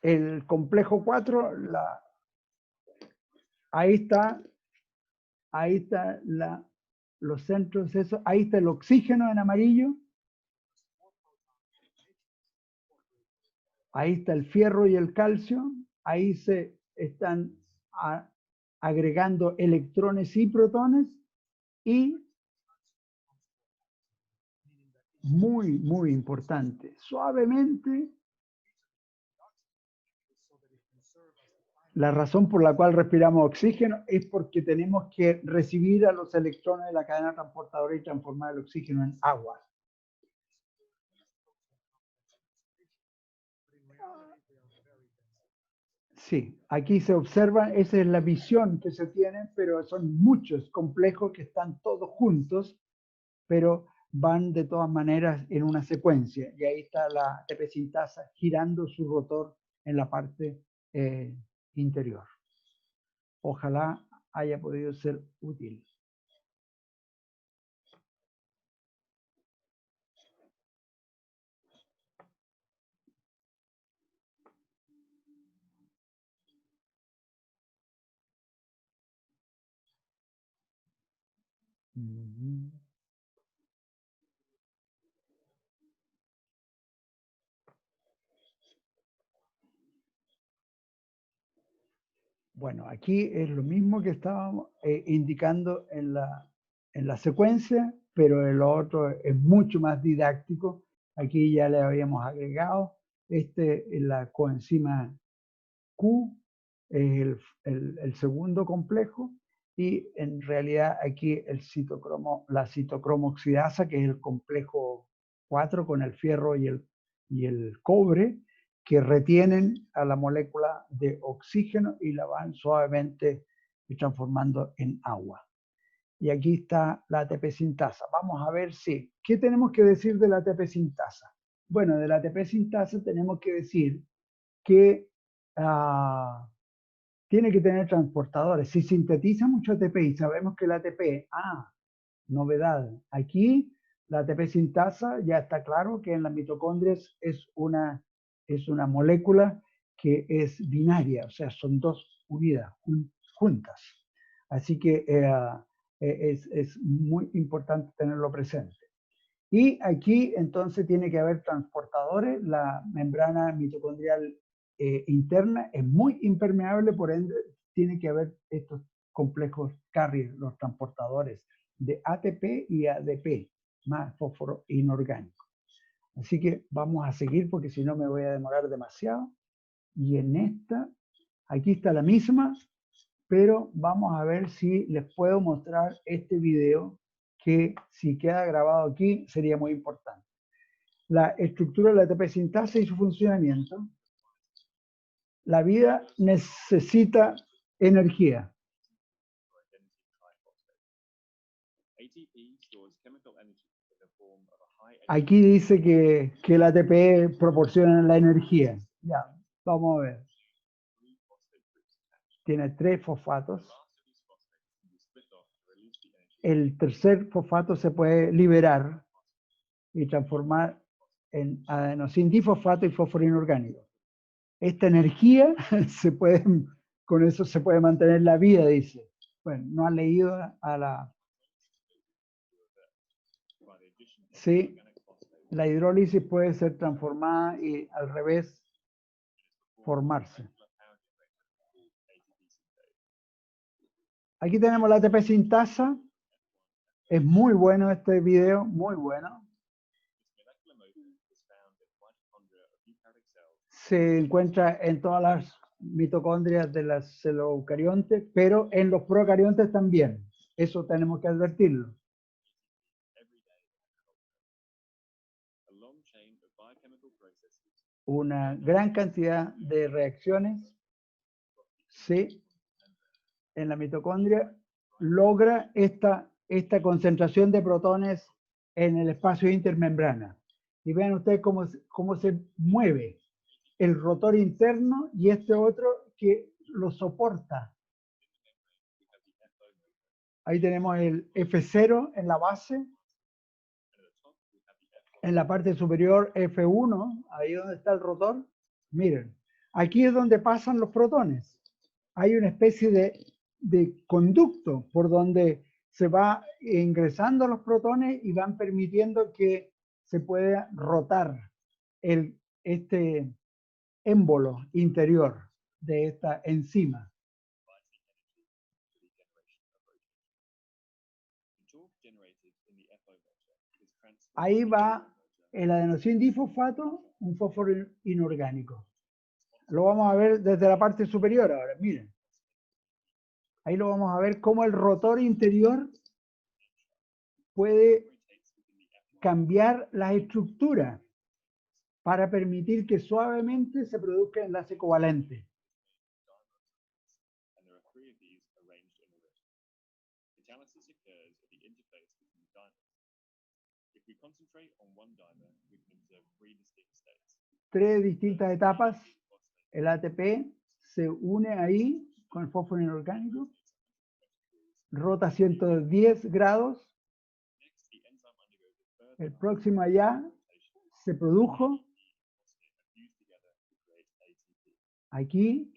S1: el complejo 4. Ahí está los centros, ahí está el oxígeno en amarillo. Ahí está el fierro y el calcio. Ahí se están agregando electrones y protones. Y, muy, muy importante, suavemente, la razón por la cual respiramos oxígeno es porque tenemos que recibir a los electrones de la cadena transportadora y transformar el oxígeno en agua. Sí, aquí se observa, esa es la visión que se tiene, pero son muchos complejos que están todos juntos, pero van de todas maneras en una secuencia. Y ahí está la ATP sintasa girando su rotor en la parte interior. Ojalá haya podido ser útil. Bueno, aquí es lo mismo que estábamos indicando en la secuencia, pero el otro es mucho más didáctico. Aquí ya le habíamos agregado la coenzima Q, es el segundo complejo, y en realidad aquí la citocromo oxidasa, que es el complejo 4 con el fierro y el cobre, que retienen a la molécula de oxígeno y la van suavemente transformando en agua. Y aquí está la ATP sintasa. Vamos a ver ¿qué tenemos que decir de la ATP sintasa? Bueno, de la ATP sintasa tenemos que decir que tiene que tener transportadores. Si sintetiza mucho ATP y sabemos que el ATP, novedad, aquí la ATP sintasa ya está claro que en las mitocondrias es una molécula que es binaria, o sea, son dos unidas, juntas. Así que es muy importante tenerlo presente. Y aquí entonces tiene que haber transportadores. La membrana mitocondrial interna es muy impermeable, por ende tiene que haber estos complejos carrier, los transportadores de ATP y ADP, más fósforo inorgánico. Así que vamos a seguir porque si no me voy a demorar demasiado. Y en esta, aquí está la misma, pero vamos a ver si les puedo mostrar este video que si queda grabado aquí sería muy importante. La estructura de la ATP sintasa y su funcionamiento. La vida necesita energía. Aquí dice que el ATP proporciona la energía. Ya, vamos a ver. Tiene 3 fosfatos. El tercer fosfato se puede liberar y transformar en adenosín difosfato y fósforo inorgánico. Esta energía con eso se puede mantener la vida, dice. Bueno, no ha leído a la... Sí, la hidrólisis puede ser transformada y al revés formarse. Aquí tenemos la ATP sintasa. Es muy bueno este video, muy bueno. Se encuentra en todas las mitocondrias de las células eucariontes, pero en los procariontes también. Eso tenemos que advertirlo. Una gran cantidad de reacciones, sí, en la mitocondria logra esta concentración de protones en el espacio intermembrana. Y vean ustedes cómo se mueve el rotor interno y este otro que lo soporta. Ahí tenemos el F0 en la base. En la parte superior F1, ahí donde está el rotor. Miren, aquí es donde pasan los protones. Hay una especie de conducto por donde se va ingresando los protones y van permitiendo que se pueda rotar este émbolo interior de esta enzima. Ahí va el adenosín difosfato, un fósforo inorgánico. Lo vamos a ver desde la parte superior ahora, miren. Ahí lo vamos a ver cómo el rotor interior puede cambiar la estructura para permitir que suavemente se produzca enlace covalente. Tres distintas etapas. El ATP se une ahí con el fósforo inorgánico, rota 110 grados. El próximo allá se produjo aquí.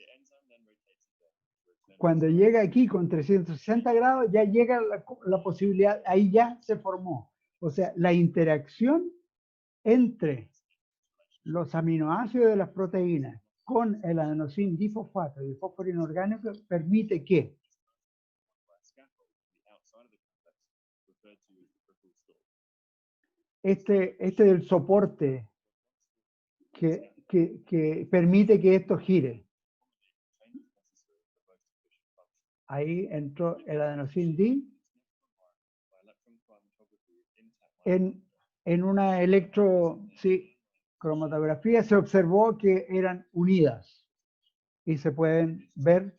S1: Cuando llega aquí con 360 grados, ya llega la posibilidad, ahí ya se formó. O sea, la interacción entre los aminoácidos de las proteínas con el adenosín difosfato y el fósforo inorgánico permite que este es el soporte que permite que esto gire. Ahí entró el adenosín D en una cromatografía se observó que eran unidas y se pueden ver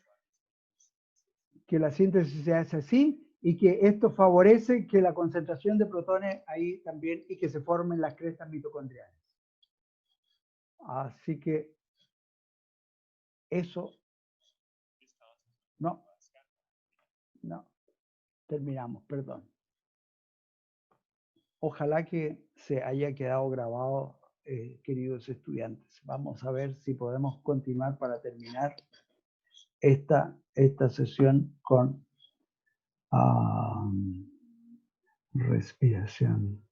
S1: que la síntesis se hace así y que esto favorece que la concentración de protones ahí también y que se formen las crestas mitocondriales. Así que eso no, terminamos, perdón. Ojalá que se haya quedado grabado, queridos estudiantes. Vamos a ver si podemos continuar para terminar esta sesión con respiración.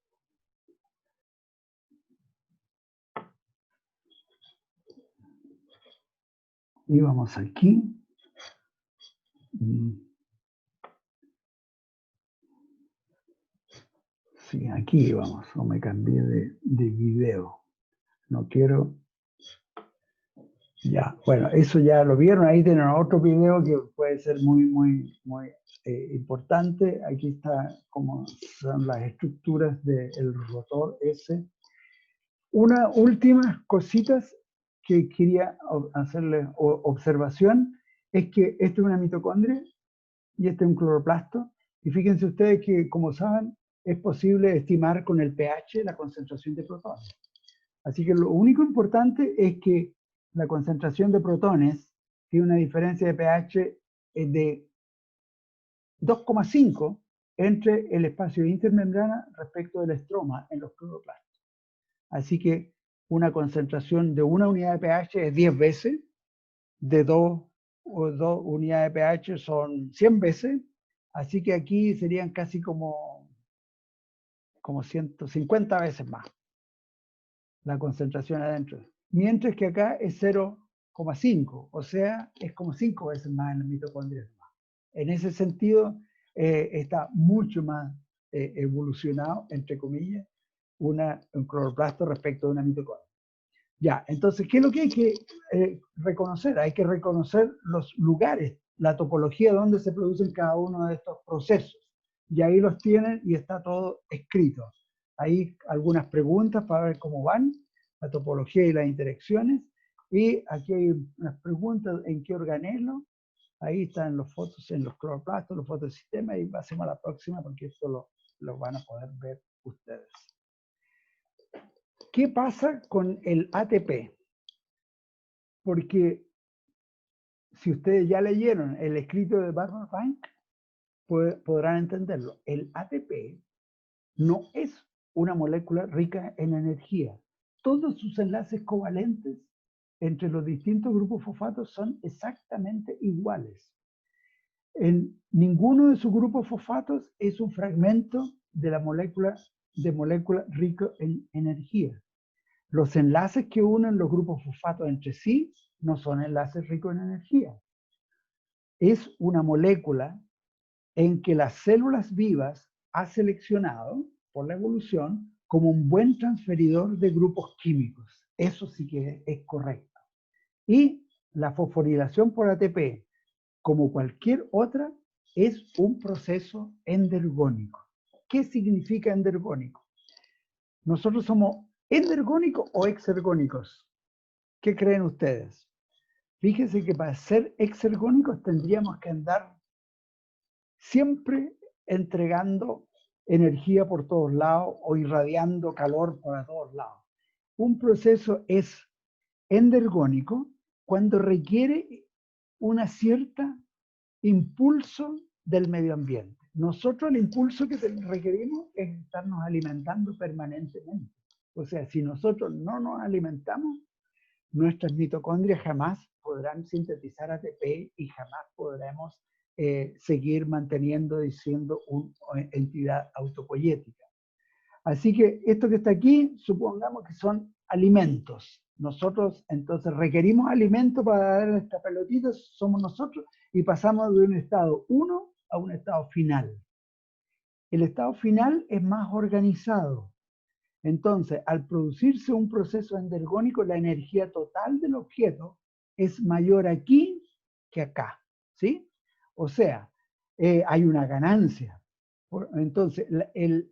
S1: Y vamos aquí. Sí, aquí vamos. No me cambié de video. No quiero. Ya, bueno, eso ya lo vieron. Ahí tienen otro video que puede ser muy importante. Aquí está cómo son las estructuras del rotor S. Una última cositas que quería hacerle observación es que esta es una mitocondria y este es un cloroplasto. Y fíjense ustedes que, como saben, es posible estimar con el pH la concentración de protones. Así que lo único importante es que la concentración de protones tiene una diferencia de pH de 2,5 entre el espacio intermembrana respecto del estroma en los cloroplastos. Así que una concentración de una unidad de pH es 10 veces, de dos unidades de pH son 100 veces, así que aquí serían casi como 150 veces más la concentración adentro. Mientras que acá es 0,5, o sea, es como 5 veces más en la mitocondria. En ese sentido, está mucho más evolucionado, entre comillas, un cloroplasto respecto de una mitocondria. Ya, entonces, ¿qué es lo que hay que reconocer? Hay que reconocer los lugares, la topología donde se producen cada uno de estos procesos. Y ahí los tienen y está todo escrito. Ahí algunas preguntas para ver cómo van, la topología y las interacciones. Y aquí hay unas preguntas en qué organelo. Ahí están los fotos en los cloroplastos, los fotos del sistema, y pasemos a la próxima porque esto lo van a poder ver ustedes. ¿Qué pasa con el ATP? Porque si ustedes ya leyeron el escrito de Barbara Fink, podrán entenderlo. El ATP no es una molécula rica en energía. Todos sus enlaces covalentes entre los distintos grupos fosfatos son exactamente iguales. En ninguno de sus grupos fosfatos es un fragmento de la molécula rico en energía. Los enlaces que unen los grupos fosfatos entre sí no son enlaces ricos en energía. Es una molécula en que las células vivas ha seleccionado por la evolución como un buen transferidor de grupos químicos. Eso sí que es correcto. Y la fosforilación por ATP, como cualquier otra, es un proceso endergónico. ¿Qué significa endergónico? Nosotros somos endergónicos o exergónicos. ¿Qué creen ustedes? Fíjense que para ser exergónicos tendríamos que andar siempre entregando energía por todos lados o irradiando calor por todos lados. Un proceso es endergónico cuando requiere una cierta impulso del medio ambiente. Nosotros el impulso que requerimos es estarnos alimentando permanentemente. O sea, si nosotros no nos alimentamos, nuestras mitocondrias jamás podrán sintetizar ATP y jamás podremos seguir manteniendo y siendo una entidad autopoyética. Así que esto que está aquí, supongamos que son alimentos. Nosotros entonces requerimos alimentos para dar esta pelotita, somos nosotros, y pasamos de un estado 1 a un estado final. El estado final es más organizado. Entonces, al producirse un proceso endergónico, la energía total del objeto es mayor aquí que acá, ¿sí? O sea, hay una ganancia. Entonces,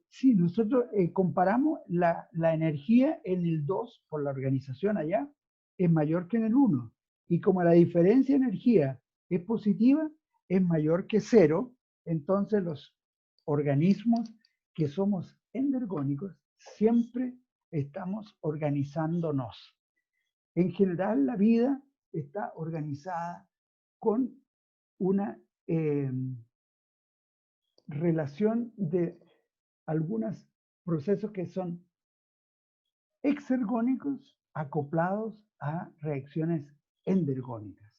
S1: si nosotros comparamos la energía en el 2 por la organización allá, es mayor que en el 1. Y como la diferencia de energía es positiva, es mayor que 0, entonces los organismos que somos endergónicos siempre estamos organizándonos. En general, la vida está organizada con una relación de algunos procesos que son exergónicos acoplados a reacciones endergónicas.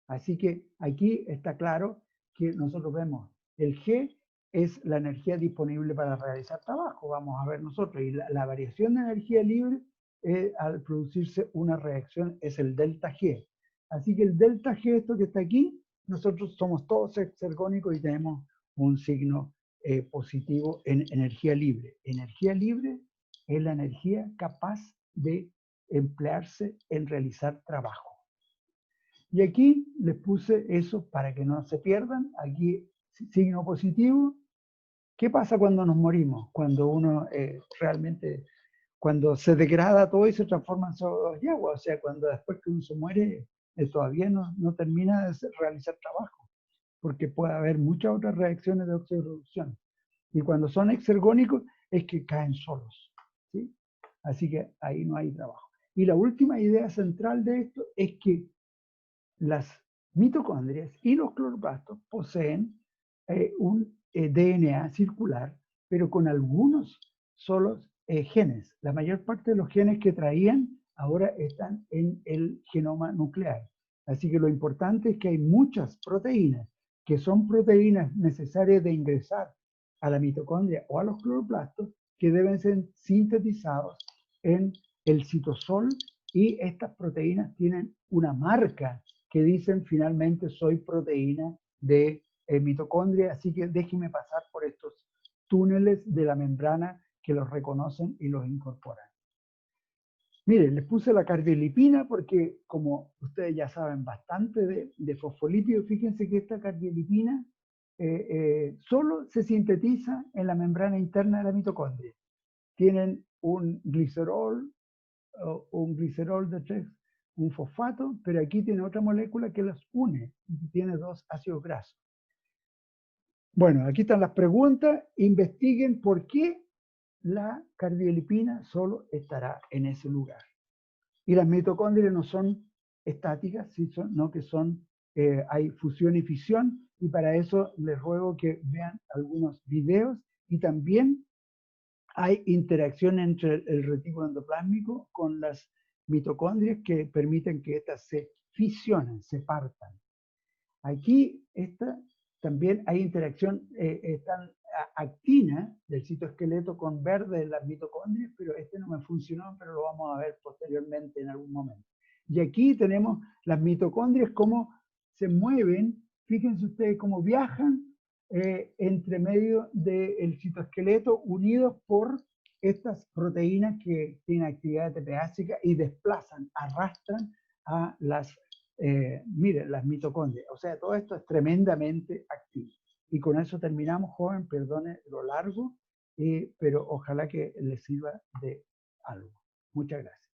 S1: Así que aquí está claro que nosotros vemos el G es la energía disponible para realizar trabajo, vamos a ver nosotros, y la variación de energía libre al producirse una reacción es el delta G. Así que el delta G, esto que está aquí, nosotros somos todos exergónicos y tenemos un signo positivo en energía libre. Energía libre es la energía capaz de emplearse en realizar trabajo. Y aquí les puse eso para que no se pierdan. Aquí signo positivo. ¿Qué pasa cuando nos morimos? Cuando uno realmente, cuando se degrada todo y se transforma en CO2 y agua. O sea, cuando después que uno se muere, todavía no termina de realizar trabajo. Porque puede haber muchas otras reacciones de oxirreducción. Y cuando son exergónicos es que caen solos, ¿sí? Así que ahí no hay trabajo. Y la última idea central de esto es que las mitocondrias y los cloroplastos poseen un DNA circular, pero con algunos solos genes. La mayor parte de los genes que traían ahora están en el genoma nuclear. Así que lo importante es que hay muchas proteínas que son proteínas necesarias de ingresar a la mitocondria o a los cloroplastos que deben ser sintetizados en el citosol, y estas proteínas tienen una marca que dicen finalmente soy proteína de mitocondria, así que déjenme pasar por estos túneles de la membrana que los reconocen y los incorporan. Miren, les puse la cardiolipina porque, como ustedes ya saben bastante de fosfolípidos, fíjense que esta cardiolipina solo se sintetiza en la membrana interna de la mitocondria. Tienen un glicerol de 3, un fosfato, pero aquí tiene otra molécula que las une y tiene 2 ácidos grasos. Bueno, aquí están las preguntas. Investiguen por qué la cardiolipina solo estará en ese lugar. Y las mitocondrias no son estáticas, sino que hay fusión y fisión, y para eso les ruego que vean algunos videos, y también hay interacción entre el retículo endoplásmico con las mitocondrias que permiten que éstas se fisionen, se partan. Aquí también hay interacción actina del citoesqueleto con verde de las mitocondrias, pero no me funcionó, pero lo vamos a ver posteriormente en algún momento. Y aquí tenemos las mitocondrias cómo se mueven, fíjense ustedes cómo viajan entre medio del citoesqueleto, unidos por estas proteínas que tienen actividad ATPásica y desplazan, arrastran a las miren, las mitocondrias. O sea, todo esto es tremendamente activo. Y con eso terminamos, joven, perdone lo largo, pero ojalá que les sirva de algo. Muchas gracias.